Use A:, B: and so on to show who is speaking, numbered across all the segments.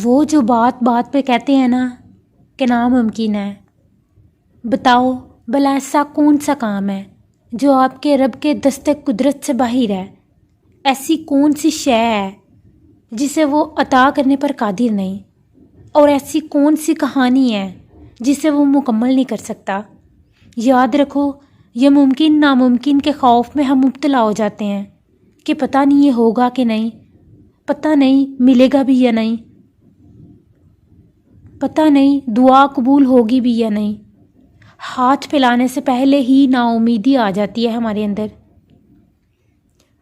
A: وہ جو بات بات پہ کہتے ہیں نا کہ ناممکن ہے، بتاؤ بھلا ایسا کون سا کام ہے جو آپ کے رب کے دست قدرت سے باہر ہے؟ ایسی کون سی شے ہے جسے وہ عطا کرنے پر قادر نہیں؟ اور ایسی کون سی کہانی ہے جسے وہ مکمل نہیں کر سکتا؟ یاد رکھو، یہ ممکن ناممکن کے خوف میں ہم مبتلا ہو جاتے ہیں کہ پتہ نہیں یہ ہوگا کہ نہیں، پتہ نہیں ملے گا بھی یا نہیں، پتہ نہیں دعا قبول ہوگی بھی یا نہیں۔ ہاتھ پھیلانے سے پہلے ہی نا امیدی آ جاتی ہے ہمارے اندر،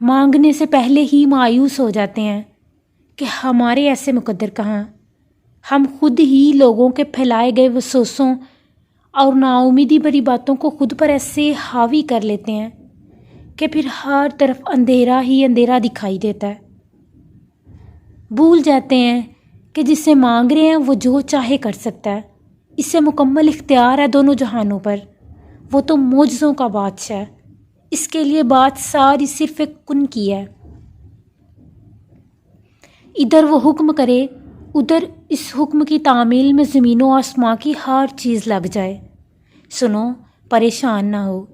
A: مانگنے سے پہلے ہی مایوس ہو جاتے ہیں کہ ہمارے ایسے مقدر کہاں۔ ہم خود ہی لوگوں کے پھیلائے گئے وسوسوں اور نا امیدی بھری باتوں کو خود پر ایسے حاوی کر لیتے ہیں کہ پھر ہر طرف اندھیرا ہی اندھیرا دکھائی دیتا ہے۔ بھول جاتے ہیں کہ جس سے مانگ رہے ہیں وہ جو چاہے کر سکتا ہے، اس سے مکمل اختیار ہے دونوں جہانوں پر، وہ تو معجزوں کا بادشاہ ہے، اس کے لیے بات ساری صرف ایک کن کی ہے۔ ادھر وہ حکم کرے، ادھر اس حکم کی تعمیل میں زمین و آسماں کی ہر چیز لگ جائے۔ سنو، پریشان نہ ہو،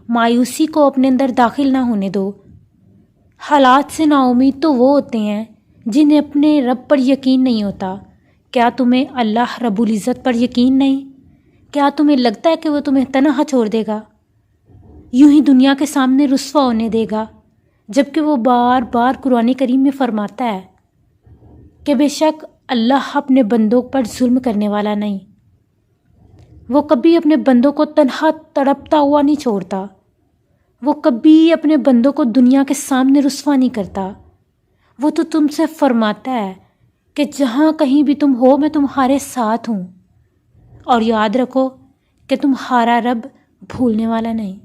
A: مایوسی کو اپنے اندر داخل نہ ہونے دو۔ حالات سے نا امید تو وہ ہوتے ہیں جنہیں اپنے رب پر یقین نہیں ہوتا۔ کیا تمہیں اللہ رب العزت پر یقین نہیں؟ کیا تمہیں لگتا ہے کہ وہ تمہیں تنہا چھوڑ دے گا، یوں ہی دنیا کے سامنے رسوا ہونے دے گا؟ جبکہ وہ بار بار قرآن کریم میں فرماتا ہے کہ بے شک اللہ اپنے بندوں پر ظلم کرنے والا نہیں، وہ کبھی اپنے بندوں کو تنہا تڑپتا ہوا نہیں چھوڑتا، وہ کبھی اپنے بندوں کو دنیا کے سامنے رسوا نہیں کرتا۔ وہ تو تم سے فرماتا ہے کہ جہاں کہیں بھی تم ہو میں تمہارے ساتھ ہوں، اور یاد رکھو کہ تمہارا رب بھولنے والا نہیں۔